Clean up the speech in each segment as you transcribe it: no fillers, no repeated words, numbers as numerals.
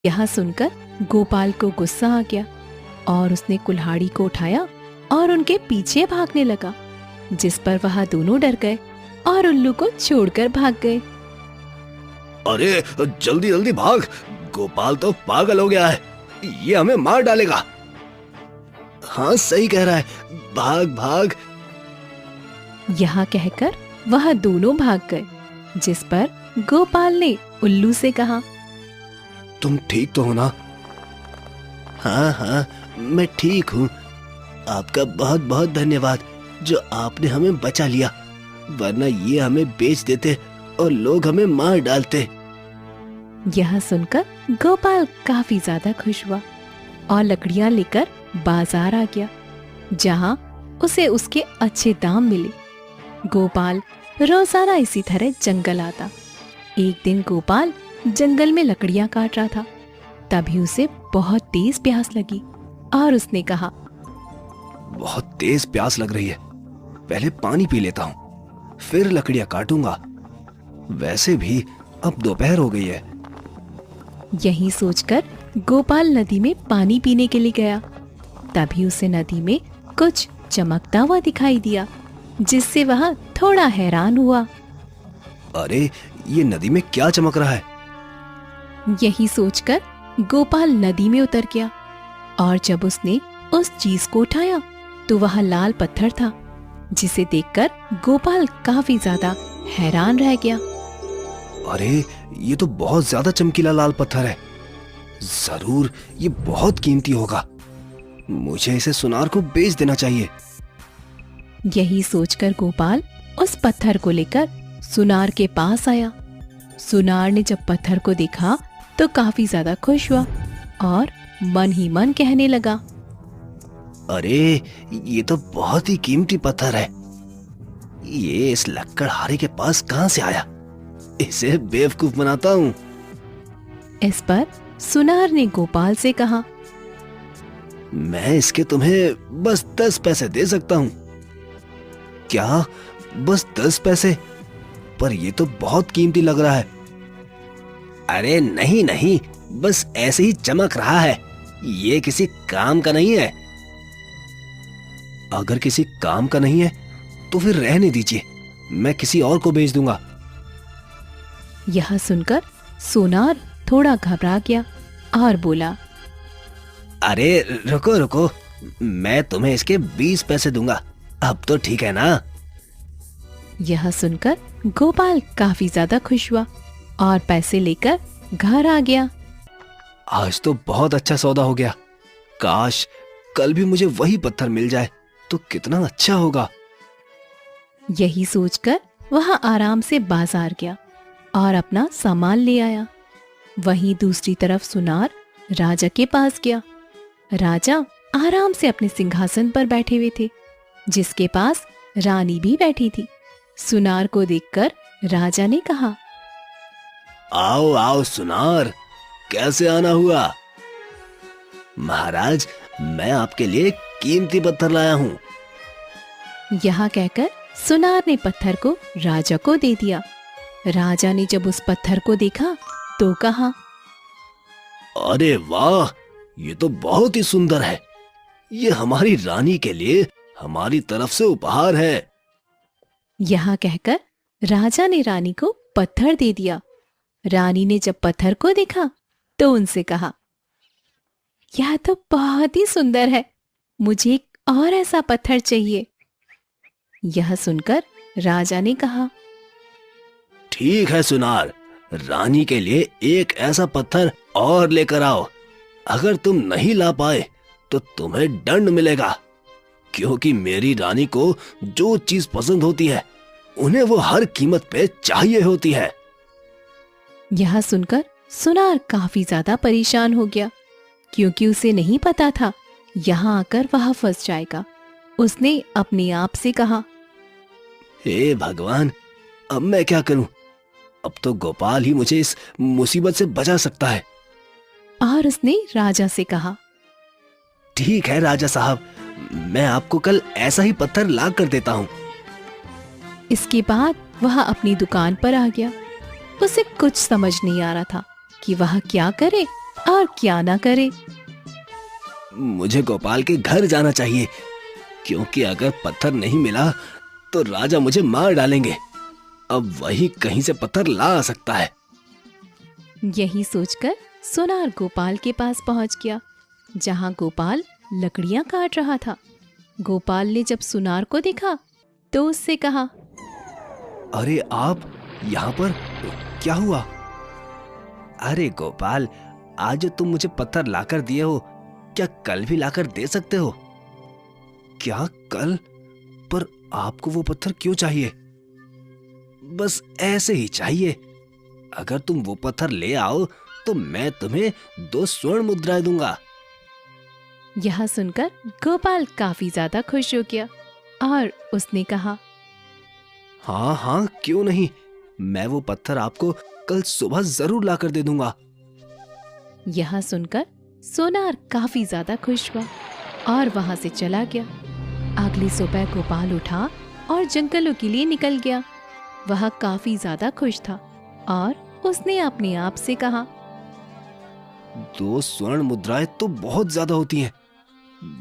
यह सुनकर गोपाल को गुस्सा आ गया और उसने कुल्हाड़ी को उठाया और उनके पीछे भागने लगा, जिस पर वह दोनों डर गए और उल्लू को छोड़कर भाग गए। अरे जल्दी जल्दी भाग, गोपाल तो पागल हो गया है, ये हमें मार डालेगा। हाँ सही कह रहा है, भाग भाग। यह कहकर वह दोनों भाग गए, जिस पर गोपाल ने उल्लू से कहा, तुम ठीक तो हो ना? हाँ हाँ मैं ठीक हूँ, आपका बहुत बहुत धन्यवाद जो आपने हमें बचा लिया, वरना ये हमें बेच देते और लोग हमें मार डालते। यह सुनकर गोपाल काफी ज्यादा खुश हुआ और लकड़ियां लेकर बाजार आ गया, जहां उसे उसके अच्छे दाम मिले। गोपाल रोजाना इसी तरह जंगल आता। एक दिन गोपाल जंगल में लकड़ियां काट रहा था, तभी उसे बहुत तेज प्यास लगी और उसने कहा, बहुत तेज प्यास लग रही है, पहले पानी पी लेता हूँ, फिर लकड़ियां काटूंगा। वैसे भी अब दोपहर हो गई है। यही सोचकर गोपाल नदी में पानी पीने के लिए गया। तभी उसे नदी में कुछ चमकता हुआ दिखाई दिया, जिससे वह थोड़ा हैरान हुआ। अरे ये नदी में क्या चमक रहा है? यही सोचकर गोपाल नदी में उतर गया और जब उसने उस चीज को उठाया तो वह लाल पत्थर था, जिसे देखकर गोपाल काफी ज्यादा हैरान रह गया। अरे ये तो बहुत ज्यादा चमकीला लाल पत्थर है, जरूर ये बहुत कीमती होगा, मुझे इसे सुनार को बेच देना चाहिए। यही सोचकर गोपाल उस पत्थर को लेकर सुनार के पास आया। सुनार ने जब पत्थर को देखा तो काफी ज्यादा खुश हुआ और मन ही मन कहने लगा, अरे ये तो बहुत ही कीमती पत्थर है, ये इस लक्कड़हारे के पास कहां से आया? इसे बेवकूफ बनाता हूँ। इस पर सुनार ने गोपाल से कहा, मैं इसके तुम्हें बस 10 पैसे दे सकता हूँ। क्या बस 10 पैसे? पर ये तो बहुत कीमती लग रहा है। अरे नहीं नहीं, बस ऐसे ही चमक रहा है, ये किसी काम का नहीं है। अगर किसी काम का नहीं है तो फिर रहने दीजिए, मैं किसी और को बेच दूंगा। यह सुनकर सुनार थोड़ा घबरा गया और बोला, अरे रुको रुको, मैं तुम्हें इसके 20 पैसे दूंगा, अब तो ठीक है ना? यह सुनकर गोपाल काफी ज्यादा खुश हुआ और पैसे लेकर घर आ गया। आज तो बहुत अच्छा सौदा हो गया, काश कल भी मुझे वही पत्थर मिल जाए तो कितना अच्छा होगा। यही सोचकर वह आराम से बाजार गया और अपना सामान ले आया। वहीं दूसरी तरफ सुनार राजा के पास गया। राजा आराम से अपने सिंहासन पर बैठे हुए थे, जिसके पास रानी भी बैठी थी। सुनार को देखकर राजा ने कहा, आओ आओ सुनार, कैसे आना हुआ? महाराज, मैं आपके लिए कीमती पत्थर लाया हूँ। यह कहकर सुनार ने पत्थर को राजा को दे दिया। राजा ने जब उस पत्थर को देखा तो कहा, अरे वाह, ये तो बहुत ही सुंदर है, ये हमारी रानी के लिए हमारी तरफ से उपहार है। यह कहकर राजा ने रानी को पत्थर दे दिया। रानी ने जब पत्थर को देखा तो उनसे कहा, यह तो बहुत ही सुंदर है, मुझे एक और ऐसा पत्थर चाहिए। यह सुनकर राजा ने कहा, ठीक है सुनार, रानी के लिए एक ऐसा पत्थर और लेकर आओ। अगर तुम नहीं ला पाए तो तुम्हें दंड मिलेगा, क्योंकि मेरी रानी को जो चीज पसंद होती है उन्हें वो हर कीमत पे चाहिए होती है। यह सुनकर सुनार काफी ज्यादा परेशान हो गया, क्योंकि उसे नहीं पता था यहाँ आकर वह फंस जाएगा। उसने अपने आप से कहा, हे भगवान, अब मैं क्या करूं? अब तो गोपाल ही मुझे इस मुसीबत से बचा सकता है। और उसने राजा से कहा, ठीक है राजा साहब, मैं आपको कल ऐसा ही पत्थर ला कर देता हूँ। इसके बाद वह अपनी दुकान पर आ गया। उसे कुछ समझ नहीं आ रहा था कि वह क्या करे और क्या ना करे। मुझे गोपाल के घर जाना चाहिए, क्योंकि अगर पत्थर नहीं मिला तो राजा मुझे मार डालेंगे। अब वही कहीं से पत्थर ला आ सकता है। यही सोचकर सुनार गोपाल के पास पहुंच गया, जहां गोपाल लकड़ियां काट रहा था। गोपाल ने जब सुनार को देखा तो उससे कहा, अरे आप यहाँ पर, क्या हुआ? अरे गोपाल, आज जो तुम मुझे पत्थर लाकर दिए हो, क्या कल भी लाकर दे सकते हो? क्या कल? पर आपको वो पत्थर क्यों चाहिए? बस ऐसे ही चाहिए। अगर तुम वो पत्थर ले आओ तो मैं तुम्हें 2 स्वर्ण मुद्राएं दूंगा। यह सुनकर गोपाल काफी ज्यादा खुश हो गया और उसने कहा, हाँ हाँ, क्यों नहीं, मैं वो पत्थर आपको कल सुबह जरूर लाकर दे दूंगा। यह सुनकर सोनार काफी ज्यादा खुश हुआ और वहां से चला गया। अगली सुबह गोपाल उठा और जंगलों के लिए निकल गया। वह काफी ज्यादा खुश था और उसने अपने आप से कहा, 2 स्वर्ण मुद्राएं तो बहुत ज्यादा होती हैं।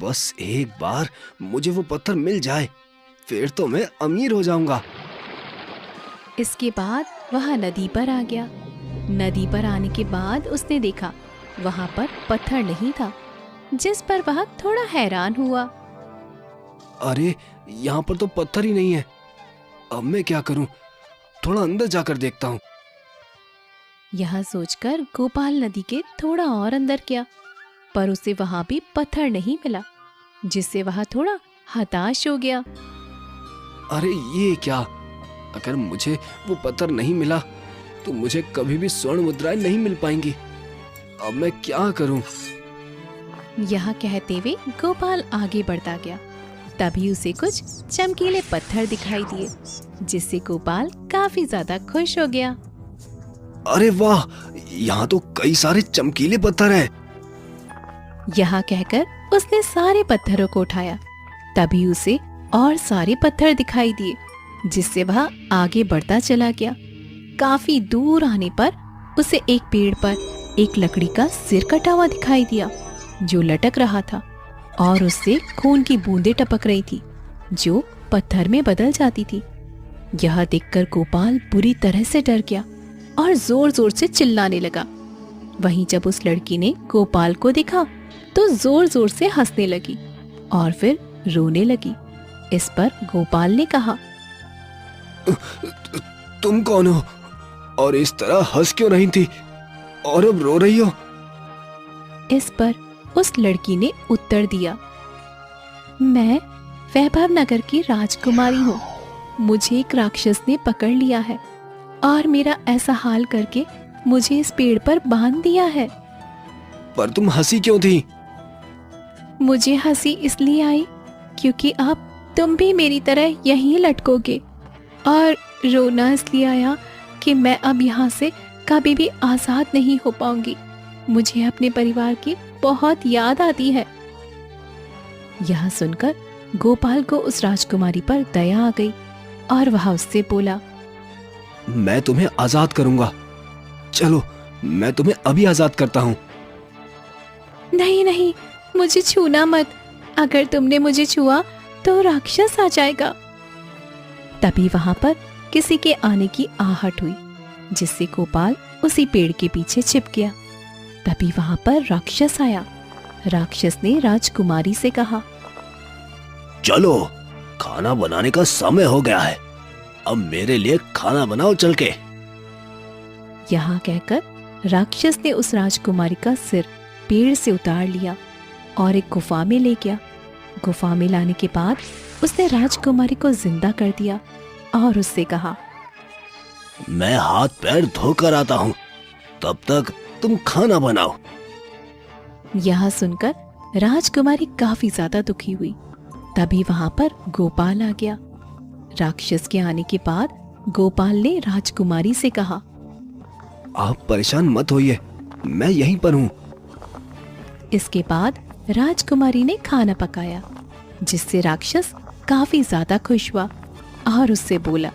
बस एक बार मुझे वो पत्थर मिल जाए, फिर तो मैं अमीर हो जाऊंगा। इसके बाद वह नदी पर आ गया। नदी पर आने के बाद उसने देखा वहां पर पत्थर नहीं था, जिस पर वह थोड़ा हैरान हुआ। अरे, यहाँ पर तो पत्थर ही नहीं है। अब मैं क्या करूं? थोड़ा अंदर जाकर देखता हूँ। यह सोचकर गोपाल नदी के थोड़ा और अंदर गया, पर उसे वहां भी पत्थर नहीं मिला, जिससे वह थोड़ा हताश हो गया। अरे ये क्या? अगर मुझे वो पत्थर नहीं मिला तो मुझे कभी भी स्वर्ण मुद्राएं नहीं मिल पाएंगी। अब मैं क्या करूं? यह कहते हुए गोपाल आगे बढ़ता गया। तभी उसे कुछ चमकीले पत्थर दिखाई दिए, जिससे गोपाल काफी ज्यादा खुश हो गया। अरे वाह, यहाँ तो कई सारे चमकीले पत्थर हैं। यह कहकर उसने सारे पत्थरों को उठाया। तभी उसे और सारे पत्थर दिखाई दिए, जिससे वह आगे बढ़ता चला गया। काफी दूर आने पर उसे एक पेड़ पर एक लकड़ी का सिर कटा हुआ दिखाई दिया, जो लटक रहा था और उससे खून की बूंदें टपक रही थी, जो पत्थर में बदल जाती थी। यह देखकर गोपाल बुरी तरह से डर गया और जोर जोर से चिल्लाने लगा। वहीं जब उस लड़की ने गोपाल को देखा तो जोर जोर से हंसने लगी और फिर रोने लगी। इस पर गोपाल ने कहा, तुम कौन हो और इस तरह हंस क्यों रही थी और अब रो रही हो? इस पर उस लड़की ने उत्तर दिया, मैं वैभव नगर की राजकुमारी हूँ। मुझे एक राक्षस ने पकड़ लिया है और मेरा ऐसा हाल करके मुझे इस पेड़ पर बांध दिया है। पर तुम हंसी क्यों थी? मुझे हंसी इसलिए आई क्योंकि अब तुम भी मेरी तरह यहीं लटकोगे, और रोना इसलिए आया कि मैं अब यहाँ से कभी भी आजाद नहीं हो पाऊंगी। मुझे अपने परिवार की बहुत याद आती है। यह सुनकर गोपाल को उस राजकुमारी पर दया आ गई और वह उससे बोला, मैं तुम्हें आजाद करूंगा। चलो, मैं तुम्हें अभी आजाद करता हूँ। नहीं नहीं, मुझे छूना मत। अगर तुमने मुझे छुआ तो राक्षस आ जाएगा। तभी वहां पर किसी के आने की आहट हुई, जिससे गोपाल उसी पेड़ के पीछे छिप गया। तभी वहां पर राक्षस आया। राक्षस ने राजकुमारी से कहा, चलो, खाना बनाने का समय हो गया है। अब मेरे लिए खाना बनाओ चल के। यहाँ कहकर राक्षस ने उस राजकुमारी का सिर पेड़ से उतार लिया और एक गुफा में ले गया। गुफा में लाने के बाद उसने राजकुमारी को जिंदा कर दिया और उससे कहा, मैं हाथ पैर धोकर आता हूँ, तब तक तुम खाना बनाओ। यह सुनकर राजकुमारी काफी ज्यादा दुखी हुई। तभी वहां पर गोपाल आ गया। राक्षस के आने के बाद गोपाल ने राजकुमारी से कहा, आप परेशान मत होइए, मैं यहीं पर हूँ। इसके बाद राजकुमारी ने खाना पकाया, जिससे राक्षस काफी ज्यादा खुश हुआ और उससे बोला,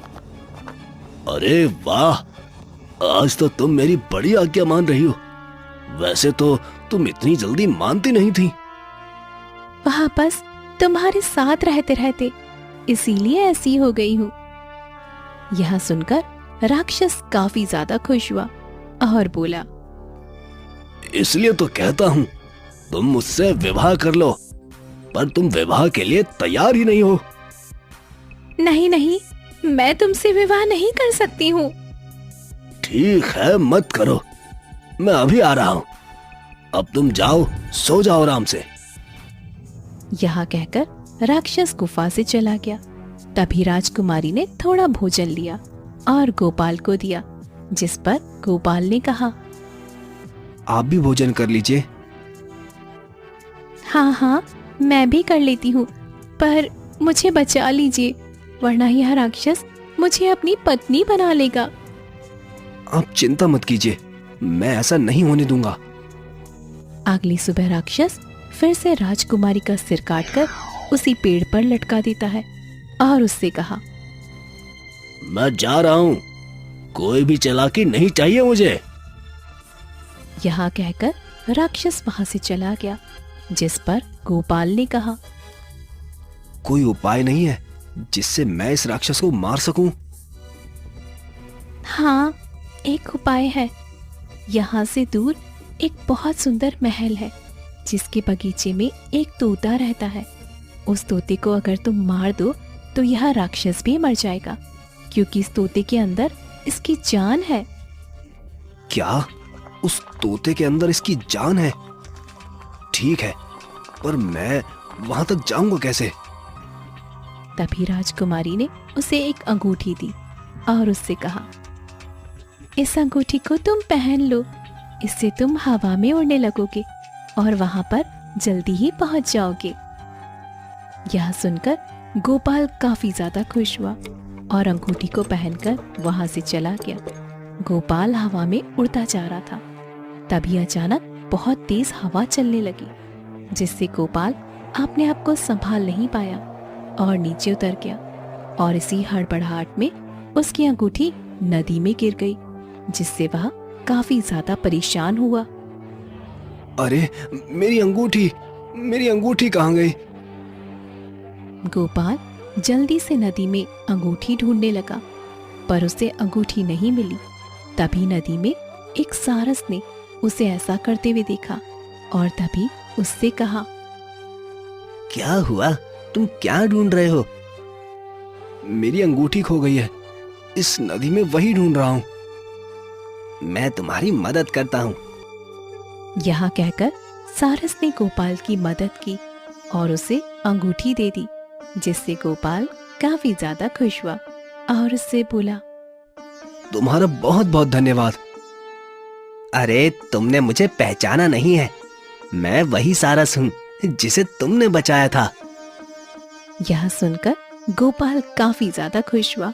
अरे वाह, आज तो तुम मेरी बड़ी आज्ञा मान रही हो। वैसे तो तुम इतनी जल्दी मानती नहीं थी। वहां बस तुम्हारे साथ रहते रहते इसीलिए ऐसी हो गई हूँ। यह सुनकर राक्षस काफी ज्यादा खुश हुआ और बोला, इसलिए तो कहता हूँ तुम मुझसे विवाह कर लो, पर तुम विवाह के लिए तैयार ही नहीं हो। नहीं नहीं, मैं तुमसे विवाह नहीं कर सकती हूँ। ठीक है, मत करो, मैं अभी आ रहा हूँ। अब तुम जाओ, सो जाओ आराम से। यह कहकर राक्षस गुफा से चला गया। तभी राजकुमारी ने थोड़ा भोजन लिया और गोपाल को दिया, जिस पर गोपाल ने कहा, आप भी भोजन कर लीजिए। हाँ हाँ, मैं भी कर लेती हूँ, पर मुझे बचा लीजिए, वरना यह राक्षस मुझे अपनी पत्नी बना लेगा। आप चिंता मत कीजिए, मैं ऐसा नहीं होने दूंगा। अगली सुबह राक्षस फिर से राजकुमारी का सिर काटकर उसी पेड़ पर लटका देता है और उससे कहा, मैं जा रहा हूँ, कोई भी चालाकी नहीं चाहिए मुझे। यह कहकर राक्षस वहां से चला गया, जिस पर गोपाल ने कहा, कोई उपाय नहीं है जिससे मैं इस राक्षस को मार सकूं? हाँ, एक उपाय है। यहाँ से दूर एक बहुत सुंदर महल है, जिसके बगीचे में एक तोता रहता है। उस तोते को अगर तुम मार दो तो यह राक्षस भी मर जाएगा, क्योंकि इस तोते के अंदर इसकी जान है। क्या? उस तोते के अंदर इसकी जान है? ठीक है, पर मैं वहां तक जाऊंगा कैसे? तभी राजकुमारी ने उसे एक अंगूठी दी और उससे कहा, इस अंगूठी को तुम पहन लो, इससे तुम हवा में उड़ने लगोगे और वहां पर जल्दी ही पहुंच जाओगे। यह सुनकर गोपाल काफी ज्यादा खुश हुआ और अंगूठी को पहनकर वहां से चला गया। गोपाल हवा में उड़ता जा रहा था। तभी अचानक बहुत तेज हवा चलने लगी, जिससे गोपाल अपने आप को संभाल नहीं पाया और नीचे उतर गया और इसी हड़बड़ाहट में उसकी अंगूठी नदी में गिर गई, जिससे वह काफी ज्यादा परेशान हुआ। अरे मेरी अंगूठी कहाँ गई? गोपाल जल्दी से नदी में अंगूठी ढूंढने लगा, पर उसे अंगूठी नहीं मिली। तभी नदी में एक सारस ने उसे ऐसा करते हुए देखा और तभी उससे कहा, क्या हुआ? तुम क्या ढूंढ रहे हो? मेरी अंगूठी खो गई है, इस नदी में वही ढूंढ रहा हूं। मैं तुम्हारी मदद करता हूं। यह कहकर सारस ने गोपाल की मदद की और उसे अंगूठी दे दी, जिससे गोपाल काफी ज्यादा खुश हुआ और उससे बोला, तुम्हारा बहुत बहुत धन्यवाद। अरे तुमने मुझे पहचाना नहीं है, मैं वही सारस हूँ जिसे तुमने बचाया था। यह सुनकर गोपाल काफी ज्यादा खुश हुआ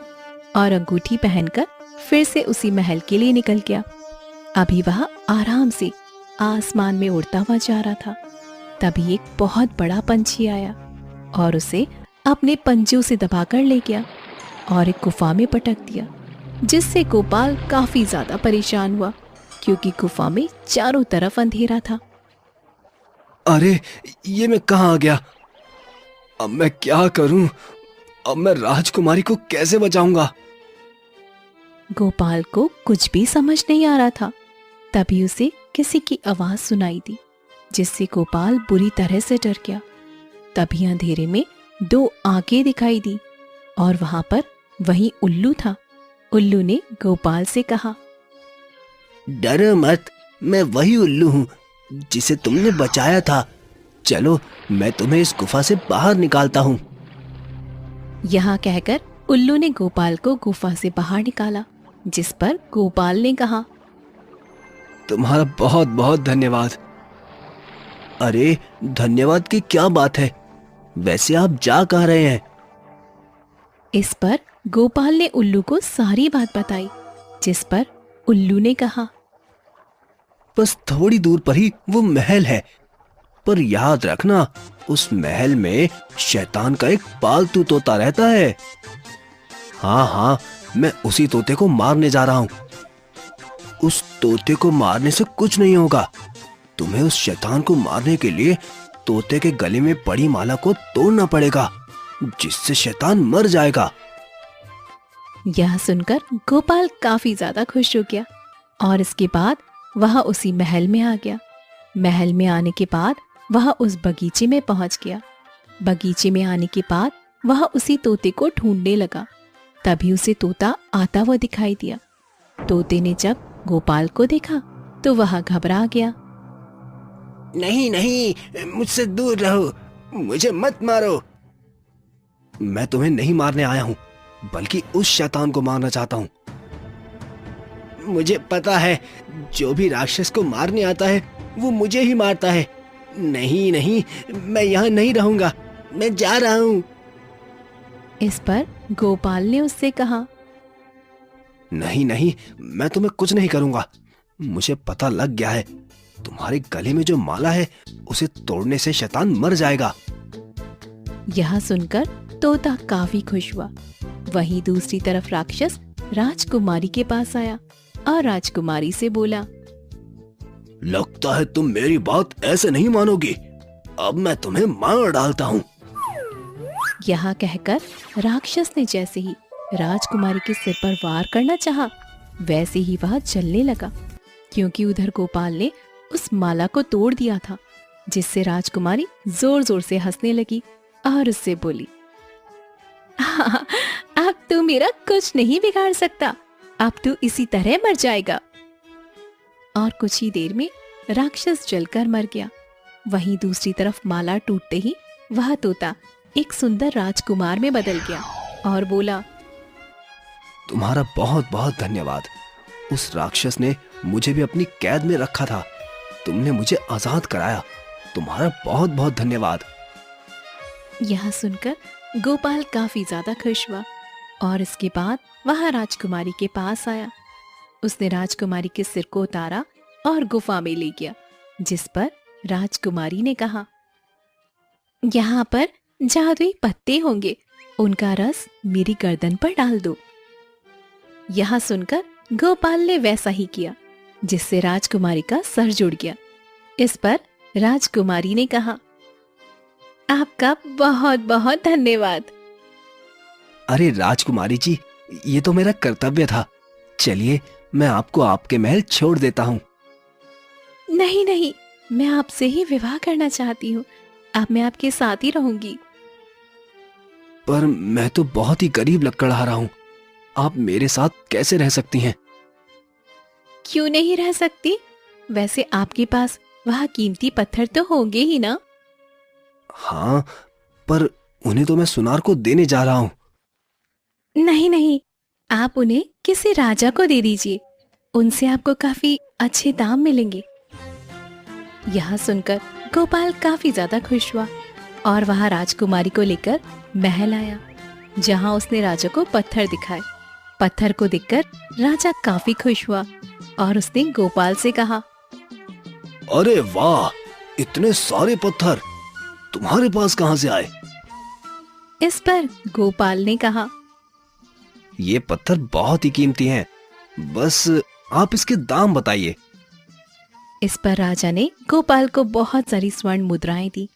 और अंगूठी पहनकर फिर से उसी महल के लिए निकल गया। अभी वह आराम से आसमान में उड़ता हुआ जा रहा था। तभी एक बहुत बड़ा पंछी आया और उसे अपने पंजों से दबाकर ले गया और एक गुफा में पटक दिया, जिससे गोपाल काफी ज्यादा परेशान हुआ, क्योंकि गुफा में चारों तरफ अंधेरा था। अरे ये मैं कहाँ आ गया? अब मैं क्या करूं? अब मैं राजकुमारी को कैसे बचाऊंगा? गोपाल को कुछ भी समझ नहीं आ रहा था। तभी उसे किसी की आवाज सुनाई दी, जिससे गोपाल बुरी तरह से डर गया। तभी अंधेरे में दो आंखें दिखाई दी और वहां पर वही उल्लू था। उल्लू ने गोपाल से कहा, डरो मत, मैं वही उल्लू हूँ जिसे तुमने बचाया था। चलो मैं तुम्हें इस गुफा से बाहर निकालता हूँ। यहाँ कहकर उल्लू ने गोपाल को गुफा से बाहर निकाला, जिस पर गोपाल ने कहा, तुम्हारा बहुत बहुत धन्यवाद। अरे धन्यवाद की क्या बात है? वैसे आप जा कहाँ रहे हैं? इस पर गोपाल ने उल्लू को सारी बात बताई, जिस पर उल्लू ने कहा, बस थोड़ी दूर पर ही वो महल है, पर याद रखना उस महल में शैतान का एक पालतू तोता रहता है। हाँ हाँ, मैं उसी तोते को मारने जा रहा हूँ। उस तोते को मारने से कुछ नहीं होगा, तुम्हें उस शैतान को मारने के लिए तोते के गले में पड़ी माला को तोड़ना पड़ेगा, जिससे शैतान मर जाएगा। यह सुनकर गोपाल काफी ज्यादा खुश हो गया और इसके बाद वह उसी महल में आ गया। महल में आने के बाद वह उस बगीचे में पहुंच गया। बगीचे में आने के बाद वह उसी तोते को ढूंढने लगा। तभी उसे तोता आता हुआ दिखाई दिया। तोते ने जब गोपाल को देखा तो वह घबरा गया। नहीं नहीं, मुझसे दूर रहो, मुझे मत मारो। मैं तुम्हें नहीं मारने आया हूँ, बल्कि उस शैतान को मारना चाहता हूँ। मुझे पता है, जो भी राक्षस को मारने आता है वो मुझे ही मारता है। नहीं नहीं, मैं यहाँ नहीं रहूंगा, मैं जा रहा हूँ। इस पर गोपाल ने उससे कहा, नहीं नहीं, मैं तुम्हें कुछ नहीं करूंगा। मुझे पता लग गया है, तुम्हारे गले में जो माला है उसे तोड़ने से शैतान मर जाएगा। यह सुनकर तोता काफी खुश हुआ। वहीं दूसरी तरफ राक्षस राजकुमारी के पास आया और राजकुमारी से बोला, लगता है तुम मेरी बात ऐसे नहीं मानोगी। अब मैं तुम्हें मार डालता हूँ। यह कहकर राक्षस ने जैसे ही राजकुमारी के सिर पर वार करना चाहा, वैसे ही वह जलने लगा, क्योंकि उधर गोपाल ने उस माला को तोड़ दिया था, जिससे राजकुमारी जोर जोर से हंसने लगी और उससे बोली, अब तू मेरा कुछ नहीं बिगाड़ सकता, अब तू इसी तरह मर जाएगा। और कुछ ही देर में राक्षस जलकर मर गया। वहीं दूसरी तरफ माला टूटते ही वह तोता एक सुंदर राजकुमार में बदल गया और बोला, तुम्हारा बहुत बहुत धन्यवाद। उस राक्षस ने मुझे भी अपनी कैद में रखा था, तुमने मुझे आजाद कराया। तुम्हारा बहुत बहुत धन्यवाद। यह सुनकर गोपाल काफी ज्यादा खुश हुआ और इसके बाद वह राजकुमारी के पास आया। उसने राजकुमारी के सिर को उतारा और गुफा में ले गया, जिस पर राजकुमारी ने कहा, यहाँ पर जादुई पत्ते होंगे, उनका रस मेरी गर्दन पर डाल दो। यह सुनकर गोपाल ने वैसा ही किया, जिससे राजकुमारी का सर जुड़ गया। इस पर राजकुमारी ने कहा, आपका बहुत बहुत धन्यवाद। अरे राजकुमारी जी, ये तो मेरा कर्तव्य था। चलिए, मैं आपको आपके महल छोड़ देता हूँ। नहीं नहीं, मैं आपसे ही विवाह करना चाहती हूँ। अब मैं आपके साथ ही रहूंगी। पर मैं तो बहुत ही गरीब लकड़हारा हूँ, आप मेरे साथ कैसे रह सकती हैं? क्यों नहीं रह सकती? वैसे आपके पास वह कीमती पत्थर तो होंगे ही ना? हाँ, पर उन्हें तो मैं सुनार को देने जा रहा हूँ। नहीं नहीं, आप उन्हें किसी राजा को दे दीजिए, उनसे आपको काफी अच्छे दाम मिलेंगे। यह सुनकर गोपाल काफी ज्यादा खुश हुआ और वह राजकुमारी को लेकर महल आया, जहाँ उसने राजा को पत्थर दिखाए। पत्थर को देखकर राजा काफी खुश हुआ और उसने गोपाल से कहा, अरे वाह, इतने सारे पत्थर तुम्हारे पास कहाँ से आए? इस पर गोपाल ने कहा, ये पत्थर बहुत ही कीमती हैं, बस आप इसके दाम बताइए। इस पर राजा ने गोपाल को बहुत सारी स्वर्ण मुद्राएं दी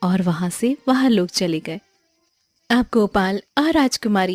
और वहां से वह लोग चले गए। अब गोपाल और राजकुमारी